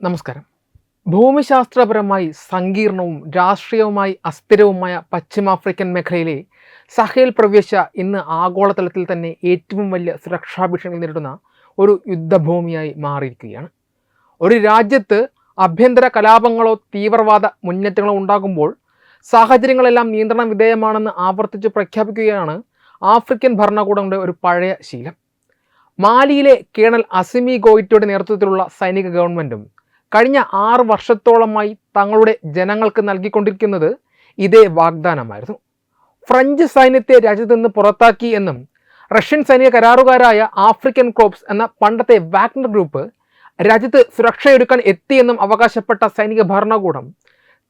നമസ്കാരം. ഭൂമിശാസ്ത്രപരമായി സങ്കീർണവും രാഷ്ട്രീയവുമായി അസ്ഥിരവുമായ പശ്ചിമാഫ്രിക്കൻ മേഖലയിലെ സഹേൽ പ്രവിശ്യ ഇന്ന് ആഗോളതലത്തിൽ തന്നെ ഏറ്റവും വലിയ സുരക്ഷാ ഭീഷണികൾ നേരിടുന്ന ഒരു യുദ്ധഭൂമിയായി മാറിയിരിക്കുകയാണ്. ഒരു രാജ്യത്ത് ആഭ്യന്തര കലാപങ്ങളോ തീവ്രവാദ മുന്നേറ്റങ്ങളോ ഉണ്ടാകുമ്പോൾ സാഹചര്യങ്ങളെല്ലാം നിയന്ത്രണ വിധേയമാണെന്ന് ആവർത്തിച്ച് പ്രഖ്യാപിക്കുകയാണ് ആഫ്രിക്കൻ ഭരണകൂടങ്ങളുടെ ഒരു പഴയ ശീലം. മാലിയിലെ കേണൽ അസിമി ഗോയിറ്റയുടെ നേതൃത്വത്തിലുള്ള സൈനിക ഗവൺമെൻറ്റും കഴിഞ്ഞ 6 വർഷത്തോളമായി തങ്ങളുടെ ജനങ്ങൾക്ക് നൽകിക്കൊണ്ടിരിക്കുന്നത് ഇതേ വാഗ്ദാനമായിരുന്നു. ഫ്രഞ്ച് സൈന്യത്തെ രാജ്യത്ത് നിന്ന് പുറത്താക്കി എന്നും റഷ്യൻ സൈനിക കരാറുകാരായ ആഫ്രിക്കൻ കോർപ്സ് എന്ന പണ്ടത്തെ വാഗ്നർ ഗ്രൂപ്പ് രാജ്യത്ത് സുരക്ഷയൊരുക്കാൻ എത്തിയെന്നും അവകാശപ്പെട്ട സൈനിക ഭരണകൂടം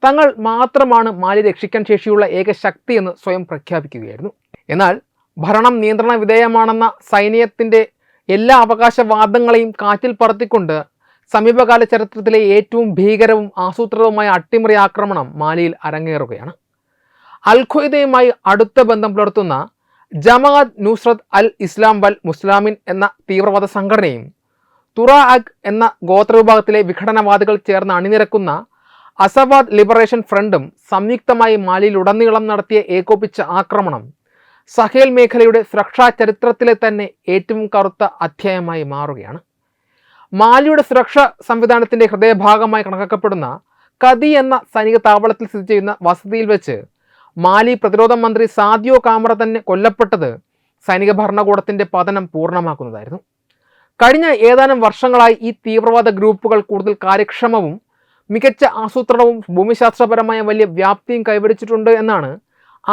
തങ്ങൾ മാത്രമാണ് മാലി രക്ഷിക്കാൻ ശേഷിയുള്ള ഏക ശക്തിയെന്ന് സ്വയം പ്രഖ്യാപിക്കുകയായിരുന്നു. എന്നാൽ ഭരണം നിയന്ത്രണ വിധേയമാണെന്ന സൈന്യത്തിൻ്റെ എല്ലാ അവകാശവാദങ്ങളെയും കാറ്റിൽ പറത്തിക്കൊണ്ട് സമീപകാല ചരിത്രത്തിലെ ഏറ്റവും ഭീകരവും ആസൂത്രിതവുമായ അട്ടിമറി ആക്രമണം മാലിയിൽ അരങ്ങേറുകയാണ്. അൽ ഖ്വയ്ദയുമായി അടുത്ത ബന്ധം പുലർത്തുന്ന ജമാഅത്ത് നുസ്രത്ത് അൽ ഇസ്ലാം വൽ മുസ്ലാമിൻ എന്ന തീവ്രവാദ സംഘടനയും തുറാഅഗ് എന്ന ഗോത്രവിഭാഗത്തിലെ വിഘടനവാദികൾ ചേർന്ന് അണിനിരക്കുന്ന അസവാദ് ലിബറേഷൻ ഫ്രണ്ടും സംയുക്തമായി മാലിയിലുടനീളം നടത്തിയ ഏകോപിച്ച ആക്രമണം സഹേൽ മേഖലയുടെ സുരക്ഷാ ചരിത്രത്തിലെ തന്നെ ഏറ്റവും കറുത്ത അധ്യായമായി മാറുകയാണ്. മാലിയുടെ സുരക്ഷാ സംവിധാനത്തിൻ്റെ ഹൃദയഭാഗമായി കണക്കാക്കപ്പെടുന്ന കദി എന്ന സൈനിക താവളത്തിൽ സ്ഥിതി ചെയ്യുന്ന വസതിയിൽ വെച്ച് മാലി പ്രതിരോധ മന്ത്രി സാദിയോ കാമറ തന്നെ കൊല്ലപ്പെട്ടത് സൈനിക ഭരണകൂടത്തിൻ്റെ പതനം പൂർണ്ണമാക്കുന്നതായിരുന്നു. കഴിഞ്ഞ ഏതാനും വർഷങ്ങളായി ഈ തീവ്രവാദ ഗ്രൂപ്പുകൾ കൂടുതൽ കാര്യക്ഷമവും മികച്ച ആസൂത്രണവും ഭൂമിശാസ്ത്രപരമായ വലിയ വ്യാപ്തിയും കൈവരിച്ചിട്ടുണ്ട് എന്നാണ്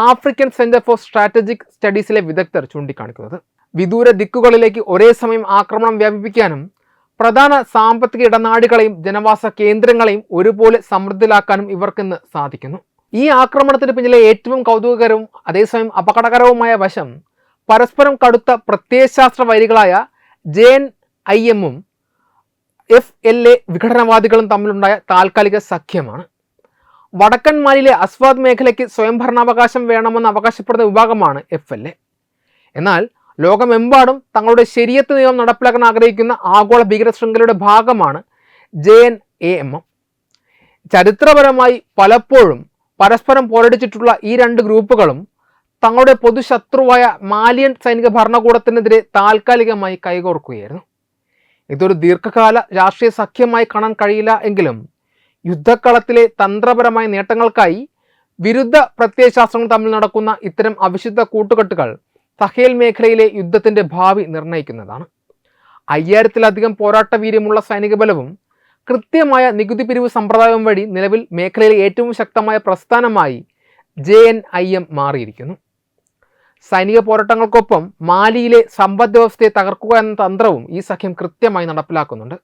ആഫ്രിക്കൻ സെന്റർ ഫോർ സ്ട്രാറ്റജിക് സ്റ്റഡീസിലെ വിദഗ്ധർ ചൂണ്ടിക്കാണിക്കുന്നത്. വിദൂര ദിക്കുകളിലേക്ക് ഒരേ സമയം ആക്രമണം വ്യാപിപ്പിക്കാനും പ്രധാന സാമ്പത്തിക ഇടനാടുകളെയും ജനവാസ കേന്ദ്രങ്ങളെയും ഒരുപോലെ സമൃദ്ധിലാക്കാനും ഇവർക്കിന്ന് സാധിക്കുന്നു. ഈ ആക്രമണത്തിന് പിന്നിലെ ഏറ്റവും കൗതുകകരവും അതേസമയം അപകടകരവുമായ വശം പരസ്പരം കടുത്ത പ്രത്യയശാസ്ത്ര വൈരികളായ JNIM-ഉം FLA വിഘടനവാദികളും തമ്മിലുണ്ടായ താൽക്കാലിക സഖ്യമാണ്. വടക്കൻ മാലിയിലെ അസ്വാദ് മേഖലയ്ക്ക് സ്വയംഭരണാവകാശം വേണമെന്ന് അവകാശപ്പെടുന്ന വിഭാഗമാണ് FLA. എന്നാൽ ലോകമെമ്പാടും തങ്ങളുടെ ശരിയത്ത് നിയമം നടപ്പിലാക്കാൻ ആഗ്രഹിക്കുന്ന ആഗോള ഭീകര ശൃംഖലയുടെ ഭാഗമാണ് JNAM. ചരിത്രപരമായി പലപ്പോഴും പരസ്പരം പോരടിച്ചിട്ടുള്ള ഈ രണ്ട് ഗ്രൂപ്പുകളും തങ്ങളുടെ പൊതുശത്രുവായ മാലിയൻ സൈനിക ഭരണകൂടത്തിനെതിരെ താൽക്കാലികമായി കൈകോർക്കുകയായിരുന്നു. ഇതൊരു ദീർഘകാല രാഷ്ട്രീയ സഖ്യമായി കാണാൻ കഴിയില്ല എങ്കിലും യുദ്ധക്കളത്തിലെ തന്ത്രപരമായ നേട്ടങ്ങൾക്കായി വിരുദ്ധ പ്രത്യയശാസ്ത്രങ്ങൾ തമ്മിൽ നടക്കുന്ന ഇത്തരം അവിശുദ്ധ കൂട്ടുകെട്ടുകൾ സഹേൽ മേഖലയിലെ യുദ്ധത്തിൻ്റെ ഭാവി നിർണ്ണയിക്കുന്നതാണ്. 5000-ലധികം പോരാട്ട വീര്യമുള്ള സൈനിക ബലവും കൃത്യമായ നികുതി പിരിവ് സമ്പ്രദായവും വഴി നിലവിൽ മേഖലയിലെ ഏറ്റവും ശക്തമായ പ്രസ്ഥാനമായി JNIM മാറിയിരിക്കുന്നു. സൈനിക പോരാട്ടങ്ങൾക്കൊപ്പം മാലിയിലെ സമ്പദ് വ്യവസ്ഥയെ തകർക്കുക എന്ന തന്ത്രവും ഈ സഖ്യം കൃത്യമായി നടപ്പിലാക്കുന്നുണ്ട്.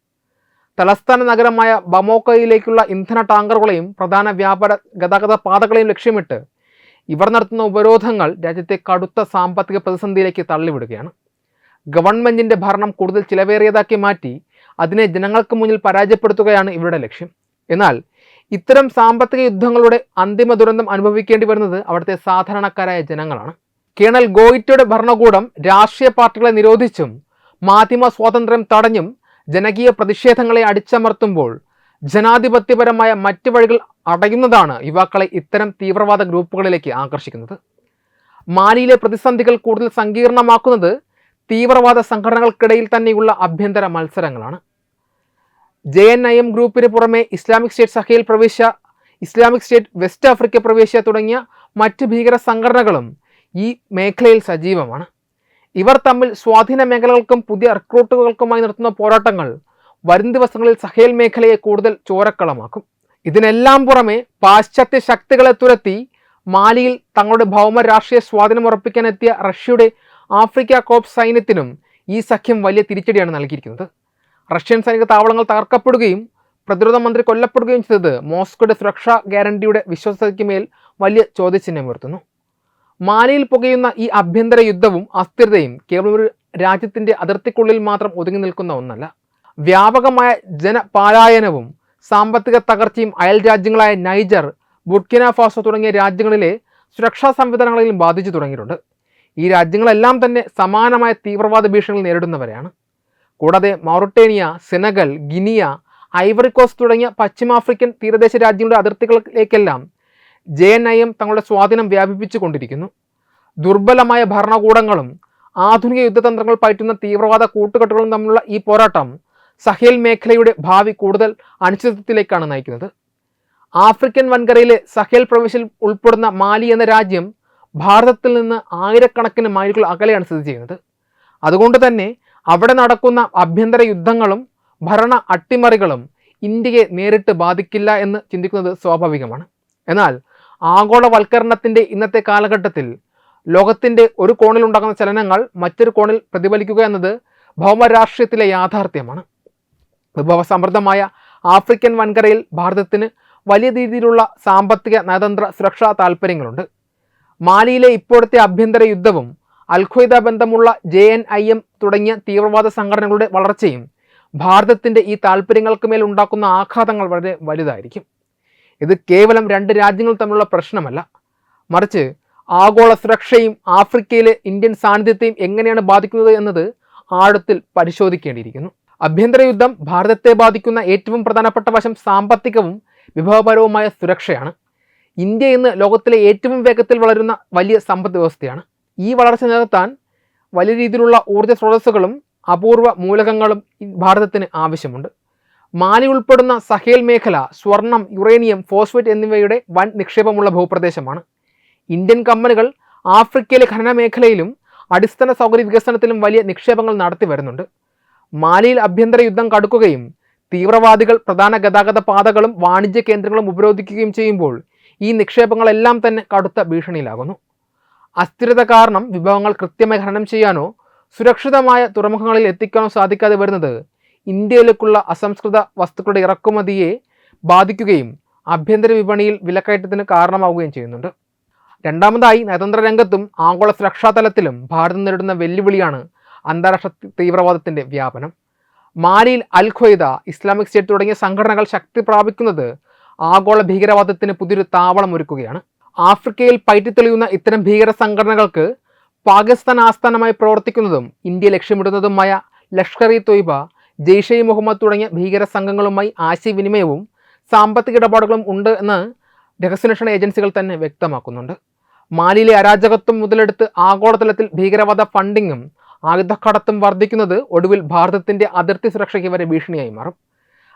തലസ്ഥാന നഗരമായ ബമോക്കയിലേക്കുള്ള ഇന്ധന ടാങ്കറുകളെയും പ്രധാന വ്യാപാര ഗതാഗത പാതകളെയും ലക്ഷ്യമിട്ട് ഇവർ നടത്തുന്ന ഉപരോധങ്ങൾ രാജ്യത്തെ കടുത്ത സാമ്പത്തിക പ്രതിസന്ധിയിലേക്ക് തള്ളിവിടുകയാണ്. ഗവൺമെൻറ്റിൻ്റെ ഭരണം കൂടുതൽ ചിലവേറിയതാക്കി മാറ്റി അതിനെ ജനങ്ങൾക്ക് മുന്നിൽ പരാജയപ്പെടുത്തുകയാണ് ഇവരുടെ ലക്ഷ്യം. എന്നാൽ ഇത്തരം സാമ്പത്തിക യുദ്ധങ്ങളുടെ അന്തിമ ദുരന്തം അനുഭവിക്കേണ്ടി വരുന്നത് അവിടുത്തെ സാധാരണക്കാരായ ജനങ്ങളാണ്. കേണൽ ഗോയിറ്റയുടെ ഭരണകൂടം രാഷ്ട്രീയ പാർട്ടികളെ നിരോധിച്ചും മാധ്യമ സ്വാതന്ത്ര്യം തടഞ്ഞും ജനകീയ പ്രതിഷേധങ്ങളെ അടിച്ചമർത്തുമ്പോൾ ജനാധിപത്യപരമായ മറ്റ് വഴികൾ അടയുന്നതാണ് യുവാക്കളെ ഇത്തരം തീവ്രവാദ ഗ്രൂപ്പുകളിലേക്ക് ആകർഷിക്കുന്നത്. മാലിയിലെ പ്രതിസന്ധികൾ കൂടുതൽ സങ്കീർണമാക്കുന്നത് തീവ്രവാദ സംഘടനകൾക്കിടയിൽ തന്നെയുള്ള ആഭ്യന്തര മത്സരങ്ങളാണ്. JNIM ഗ്രൂപ്പിന് പുറമെ ഇസ്ലാമിക് സ്റ്റേറ്റ് സഹേൽ പ്രവിശ്യ, ഇസ്ലാമിക് സ്റ്റേറ്റ് വെസ്റ്റ് ആഫ്രിക്ക പ്രവിശ്യ തുടങ്ങിയ മറ്റ് ഭീകര സംഘടനകളും ഈ മേഖലയിൽ സജീവമാണ്. ഇവർ തമ്മിൽ സ്വാധീന മേഖലകൾക്കും പുതിയ റിക്രൂട്ടുകൾക്കുമായി നടത്തുന്ന പോരാട്ടങ്ങൾ വരും ദിവസങ്ങളിൽ സഹേൽ മേഖലയെ കൂടുതൽ ചോരക്കളമാക്കും. ഇതിനെല്ലാം പുറമെ പാശ്ചാത്യ ശക്തികളെ തുരത്തി മാലിയിൽ തങ്ങളുടെ ഭൗമ രാഷ്ട്രീയ സ്വാധീനം ഉറപ്പിക്കാനെത്തിയ റഷ്യയുടെ ആഫ്രിക്ക കോർപ്സ് സൈന്യത്തിനും ഈ സഖ്യം വലിയ തിരിച്ചടിയാണ് നൽകിയിരിക്കുന്നത്. റഷ്യൻ സൈനിക താവളങ്ങൾ തകർക്കപ്പെടുകയും പ്രതിരോധ മന്ത്രി കൊല്ലപ്പെടുകയും ചെയ്തത് മോസ്കോയുടെ സുരക്ഷാ ഗ്യാരണ്ടിയുടെ വിശ്വാസ്യതയ്ക്ക് മേൽ വലിയ ചോദ്യചിഹ്നം ഉയർത്തുന്നു. മാലിയിൽ പുകയുന്ന ഈ ആഭ്യന്തര യുദ്ധവും അസ്ഥിരതയും കേവലം ഒരു രാജ്യത്തിൻ്റെ അതിർത്തിക്കുള്ളിൽ മാത്രം ഒതുങ്ങി നിൽക്കുന്ന ഒന്നല്ല. വ്യാപകമായ ജനപാലായനവും സാമ്പത്തിക തകർച്ചയും അയൽ രാജ്യങ്ങളായ നൈജർ, ബുർക്കിന ഫാസോ തുടങ്ങിയ രാജ്യങ്ങളിലെ സുരക്ഷാ സംവിധാനങ്ങളെയും ബാധിച്ചു തുടങ്ങിയിട്ടുണ്ട്. ഈ രാജ്യങ്ങളെല്ലാം തന്നെ സമാനമായ തീവ്രവാദ ഭീഷണികൾ നേരിടുന്നവരാണ്. കൂടാതെ മൗറിട്ടേനിയ, സെനഗൽ, ഗിനിയ, ഐവറി കോസ്റ്റ് തുടങ്ങിയ പശ്ചിമാഫ്രിക്കൻ തീരദേശ രാജ്യങ്ങളുടെ അതിർത്തികളിലേക്കെല്ലാം JNIM തങ്ങളുടെ സ്വാധീനം വ്യാപിപ്പിച്ചു കൊണ്ടിരിക്കുന്നു. ദുർബലമായ ഭരണകൂടങ്ങളും ആധുനിക യുദ്ധതന്ത്രങ്ങൾ പയറ്റുന്ന തീവ്രവാദ കൂട്ടുകെട്ടുകളും തമ്മിലുള്ള ഈ പോരാട്ടം സഹേൽ മേഖലയുടെ ഭാവി കൂടുതൽ അനിശ്ചിതത്വത്തിലേക്കാണ് നയിക്കുന്നത്. ആഫ്രിക്കൻ വൻകരയിലെ സഹേൽ പ്രവിശ്യയിൽ ഉൾപ്പെടുന്ന മാലി എന്ന രാജ്യം ഭാരതത്തിൽ നിന്ന് ആയിരക്കണക്കിന് മൈലുകൾ അകലെയാണ് സ്ഥിതി ചെയ്യുന്നത്. അതുകൊണ്ട് തന്നെ അവിടെ നടക്കുന്ന ആഭ്യന്തര യുദ്ധങ്ങളും ഭരണ അട്ടിമറികളും ഇന്ത്യയെ നേരിട്ട് ബാധിക്കില്ല എന്ന് ചിന്തിക്കുന്നത് സ്വാഭാവികമാണ്. എന്നാൽ ആഗോളവൽക്കരണത്തിൻ്റെ ഇന്നത്തെ കാലഘട്ടത്തിൽ ലോകത്തിൻ്റെ ഒരു കോണിലുണ്ടാകുന്ന ചലനങ്ങൾ മറ്റൊരു കോണിൽ പ്രതിഫലിക്കുക എന്നത് ഭൗമരാഷ്ട്രീയത്തിലെ യാഥാർത്ഥ്യമാണ്. വിഭവസമൃദ്ധമായ ആഫ്രിക്കൻ വൻകരയിൽ ഭാരതത്തിന് വലിയ രീതിയിലുള്ള സാമ്പത്തിക നയതന്ത്ര സുരക്ഷാ താൽപ്പര്യങ്ങളുണ്ട്. മാലിയിലെ ഇപ്പോഴത്തെ ആഭ്യന്തര യുദ്ധവും അൽഖ്വയ്ദ ബന്ധമുള്ള JNIM തുടങ്ങിയ തീവ്രവാദ സംഘടനകളുടെ വളർച്ചയും ഭാരതത്തിൻ്റെ ഈ താൽപ്പര്യങ്ങൾക്ക് മേൽ ഉണ്ടാക്കുന്ന ആഘാതങ്ങൾ വളരെ വലുതായിരിക്കും. ഇത് കേവലം രണ്ട് രാജ്യങ്ങൾ തമ്മിലുള്ള പ്രശ്നമല്ല, മറിച്ച് ആഗോള സുരക്ഷയും ആഫ്രിക്കയിലെ ഇന്ത്യൻ സാന്നിധ്യത്തെയും എങ്ങനെയാണ് ബാധിക്കുന്നത് എന്നത് ആഴത്തിൽ പരിശോധിക്കേണ്ടിയിരിക്കുന്നു. ആഭ്യന്തര യുദ്ധം ഭാരതത്തെ ബാധിക്കുന്ന ഏറ്റവും പ്രധാനപ്പെട്ട വശം സാമ്പത്തികവും വിഭവപരവുമായ സുരക്ഷയാണ്. ഇന്ത്യ ഇന്ന് ലോകത്തിലെ ഏറ്റവും വേഗത്തിൽ വളരുന്ന വലിയ സമ്പദ് വ്യവസ്ഥയാണ്. ഈ വളർച്ച നിലനിർത്താൻ വലിയ രീതിയിലുള്ള ഊർജ്ജ സ്രോതസ്സുകളും അപൂർവ മൂലകങ്ങളും ഭാരതത്തിന് ആവശ്യമുണ്ട്. മാലി ഉൾപ്പെടുന്ന സഹേൽ മേഖല സ്വർണം, യുറേനിയം, ഫോസ്ഫേറ്റ് എന്നിവയുടെ വൻ നിക്ഷേപമുള്ള ഭൂപ്രദേശമാണ്. ഇന്ത്യൻ കമ്പനികൾ ആഫ്രിക്കയിലെ ഖനന മേഖലയിലും അടിസ്ഥാന സൗകര്യ വികസനത്തിലും വലിയ നിക്ഷേപങ്ങൾ നടത്തി വരുന്നുണ്ട്. മാലിയിൽ ആഭ്യന്തര യുദ്ധം കടുക്കുകയും തീവ്രവാദികൾ പ്രധാന ഗതാഗത പാതകളും വാണിജ്യ കേന്ദ്രങ്ങളും ഉപരോധിക്കുകയും ചെയ്യുമ്പോൾ ഈ നിക്ഷേപങ്ങളെല്ലാം തന്നെ കടുത്ത ഭീഷണിയിലാകുന്നു. അസ്ഥിരത കാരണം വിഭവങ്ങൾ കൃത്യമായി ഖനനം ചെയ്യാനോ സുരക്ഷിതമായ തുറമുഖങ്ങളിൽ എത്തിക്കാനോ സാധിക്കാതെ വരുന്നത് ഇന്ത്യയിലേക്കുള്ള അസംസ്കൃത വസ്തുക്കളുടെ ഇറക്കുമതിയെ ബാധിക്കുകയും ആഭ്യന്തര വിപണിയിൽ വിലക്കയറ്റത്തിന് കാരണമാവുകയും ചെയ്യുന്നുണ്ട്. രണ്ടാമതായി, നയതന്ത്ര രംഗത്തും ആഗോള സുരക്ഷാ തലത്തിലും ഭാരതം നേരിടുന്ന വെല്ലുവിളിയാണ് അന്താരാഷ്ട്ര തീവ്രവാദത്തിൻ്റെ വ്യാപനം. മാലിയിൽ അൽഖ്വയ്ദ, ഇസ്ലാമിക് സ്റ്റേറ്റ് തുടങ്ങിയ സംഘടനകൾ ശക്തി പ്രാപിക്കുന്നത് ആഗോള ഭീകരവാദത്തിന് പുതിയൊരു താവളം ഒരുക്കുകയാണ്. ആഫ്രിക്കയിൽ പയറ്റിത്തെളിയുന്ന ഇത്തരം ഭീകര സംഘടനകൾക്ക് പാകിസ്ഥാൻ ആസ്ഥാനമായി പ്രവർത്തിക്കുന്നതും ഇന്ത്യ ലക്ഷ്യമിടുന്നതുമായ ലഷ്കർ ഇ തൊയ്ബ, ജെയ്ഷെ ഇ മുഹമ്മദ് തുടങ്ങിയ ഭീകര സംഘങ്ങളുമായി ആശയവിനിമയവും സാമ്പത്തിക ഇടപാടുകളും ഉണ്ട് എന്ന് രഹസ്യാന്വേഷണ ഏജൻസികൾ തന്നെ വ്യക്തമാക്കുന്നുണ്ട്. മാലിയിലെ അരാജകത്വം മുതലെടുത്ത് ആഗോളതലത്തിൽ ഭീകരവാദ ഫണ്ടിങ്ങും ആയുധക്കടത്തും വർദ്ധിക്കുന്നത് ഒടുവിൽ ഭാരതത്തിൻ്റെ അതിർത്തി സുരക്ഷയ്ക്ക് വരെ ഭീഷണിയായി മാറും.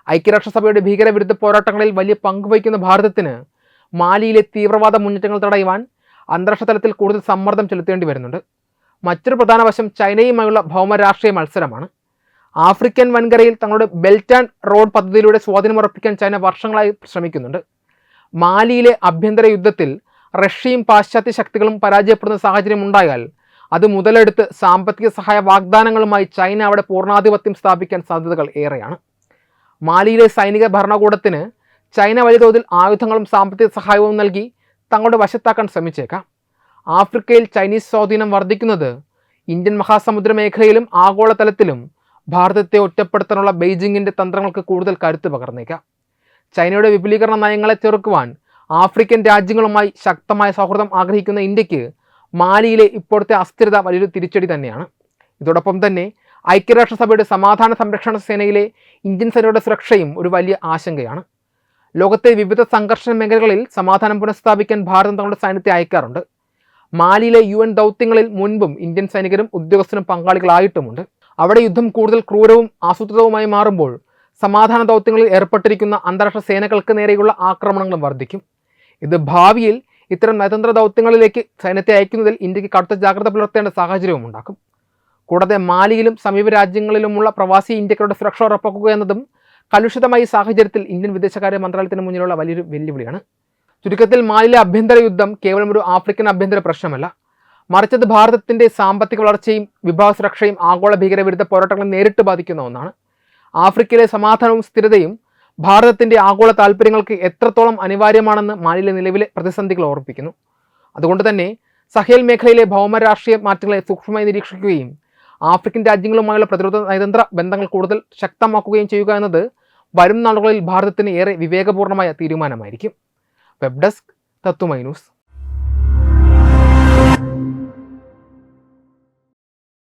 ഐക്യരാഷ്ട്രസഭയുടെ ഭീകരവിരുദ്ധ പോരാട്ടങ്ങളിൽ വലിയ പങ്കുവയ്ക്കുന്ന ഭാരതത്തിന് മാലിയിലെ തീവ്രവാദ മുന്നേറ്റങ്ങൾ തടയുവാൻ അന്താരാഷ്ട്ര തലത്തിൽ കൂടുതൽ സമ്മർദ്ദം ചെലുത്തേണ്ടി വരുന്നുണ്ട്. മറ്റൊരു പ്രധാന വശം ചൈനയുമായുള്ള ഭൗമരാഷ്ട്രീയ മത്സരമാണ്. ആഫ്രിക്കൻ വൻകരയിൽ തങ്ങളുടെ ബെൽറ്റ് ആൻഡ് റോഡ് പദ്ധതിയിലൂടെ സ്വാധീനമുറപ്പിക്കാൻ ചൈന വർഷങ്ങളായി ശ്രമിക്കുന്നുണ്ട്. മാലിയിലെ ആഭ്യന്തര യുദ്ധത്തിൽ റഷ്യയും പാശ്ചാത്യ ശക്തികളും പരാജയപ്പെടുന്ന സാഹചര്യം ഉണ്ടായാൽ അത് മുതലെടുത്ത് സാമ്പത്തിക സഹായ വാഗ്ദാനങ്ങളുമായി ചൈന അവിടെ പൂർണ്ണാധിപത്യം സ്ഥാപിക്കാൻ സാധ്യതകൾ ഏറെയാണ്. മാലിയിലെ സൈനിക ഭരണകൂടത്തിന് ചൈന വലിയ തോതിൽ ആയുധങ്ങളും സാമ്പത്തിക സഹായവും നൽകി തങ്ങളുടെ വശത്താക്കാൻ ശ്രമിച്ചേക്കാം. ആഫ്രിക്കയിൽ ചൈനീസ് സ്വാധീനം വർദ്ധിക്കുന്നത് ഇന്ത്യൻ മഹാസമുദ്ര മേഖലയിലും ആഗോളതലത്തിലും ഭാരതത്തെ ഒറ്റപ്പെടുത്താനുള്ള ബെയ്ജിങ്ങിൻ്റെ തന്ത്രങ്ങൾക്ക് കൂടുതൽ കരുത്ത് പകർന്നേക്കാം. ചൈനയുടെ വിപുലീകരണ നയങ്ങളെ ചെറുക്കുവാൻ ആഫ്രിക്കൻ രാജ്യങ്ങളുമായി ശക്തമായ സൗഹൃദം ആഗ്രഹിക്കുന്ന ഇന്ത്യക്ക് മാലിയിലെ ഇപ്പോഴത്തെ അസ്ഥിരത വലിയൊരു തിരിച്ചടി തന്നെയാണ്. ഇതോടൊപ്പം തന്നെ ഐക്യരാഷ്ട്രസഭയുടെ സമാധാന സംരക്ഷണ സേനയിലെ ഇന്ത്യൻ സേനയുടെ സുരക്ഷയും ഒരു വലിയ ആശങ്കയാണ്. ലോകത്തെ വിവിധ സംഘർഷ മേഖലകളിൽ സമാധാനം പുനഃസ്ഥാപിക്കാൻ ഭാരതം തങ്ങളുടെ സൈന്യത്തെ അയക്കാറുണ്ട്. മാലിയിലെ UN ദൗത്യങ്ങളിൽ മുൻപും ഇന്ത്യൻ സൈനികരും ഉദ്യോഗസ്ഥരും പങ്കാളികളായിട്ടുമുണ്ട്. അവിടെ യുദ്ധം കൂടുതൽ ക്രൂരവും ആസൂത്രിതവുമായി മാറുമ്പോൾ സമാധാന ദൗത്യങ്ങളിൽ ഏർപ്പെട്ടിരിക്കുന്ന അന്താരാഷ്ട്ര സേനകൾക്ക് നേരെയുള്ള ആക്രമണങ്ങളും വർദ്ധിക്കും. ഇത് ഭാവിയിൽ ഇത്തരം നയതന്ത്ര ദൗത്യങ്ങളിലേക്ക് സൈന്യത്തെ അയക്കുന്നതിൽ ഇന്ത്യക്ക് കടുത്ത ജാഗ്രത പുലർത്തേണ്ട സാഹചര്യവും ഉണ്ടാക്കും. കൂടാതെ മാലിയിലും സമീപ രാജ്യങ്ങളിലുമുള്ള പ്രവാസി ഇന്ത്യക്കാരുടെ സുരക്ഷ ഉറപ്പാക്കുക എന്നതും കലുഷിതമായ ഈ സാഹചര്യത്തിൽ ഇന്ത്യൻ വിദേശകാര്യ മന്ത്രാലയത്തിന് മുന്നിലുള്ള വലിയൊരു വെല്ലുവിളിയാണ്. ചുരുക്കത്തിൽ മാലിയിലെ ആഭ്യന്തര യുദ്ധം കേവലം ഒരു ആഫ്രിക്കൻ ആഭ്യന്തര പ്രശ്നമല്ല, മറിച്ചത് ഭാരതത്തിൻ്റെ സാമ്പത്തിക വളർച്ചയും വിഭവ സുരക്ഷയും ആഗോള ഭീകരവിരുദ്ധ പോരാട്ടങ്ങളും നേരിട്ട് ബാധിക്കുന്ന ഒന്നാണ്. ആഫ്രിക്കയിലെ സമാധാനവും സ്ഥിരതയും ഭാരതത്തിൻ്റെ ആഗോള താൽപ്പര്യങ്ങൾക്ക് എത്രത്തോളം അനിവാര്യമാണെന്ന് മാലിയിലെ നിലവിലെ പ്രതിസന്ധികൾ ഓർമ്മിപ്പിക്കുന്നു. അതുകൊണ്ട് തന്നെ സഹേൽ മേഖലയിലെ ഭൗമരാഷ്ട്രീയ മാറ്റങ്ങളെ സൂക്ഷ്മമായി നിരീക്ഷിക്കുകയും ആഫ്രിക്കൻ രാജ്യങ്ങളുമായുള്ള പ്രതിരോധ നയതന്ത്ര ബന്ധങ്ങൾ കൂടുതൽ ശക്തമാക്കുകയും ചെയ്യുക എന്നത് വരും നാളുകളിൽ ഭാരതത്തിന് ഏറെ വിവേകപൂർണ്ണമായ തീരുമാനമായിരിക്കും. വെബ് ഡെസ്ക് തത്വമൈ ന്യൂസ്.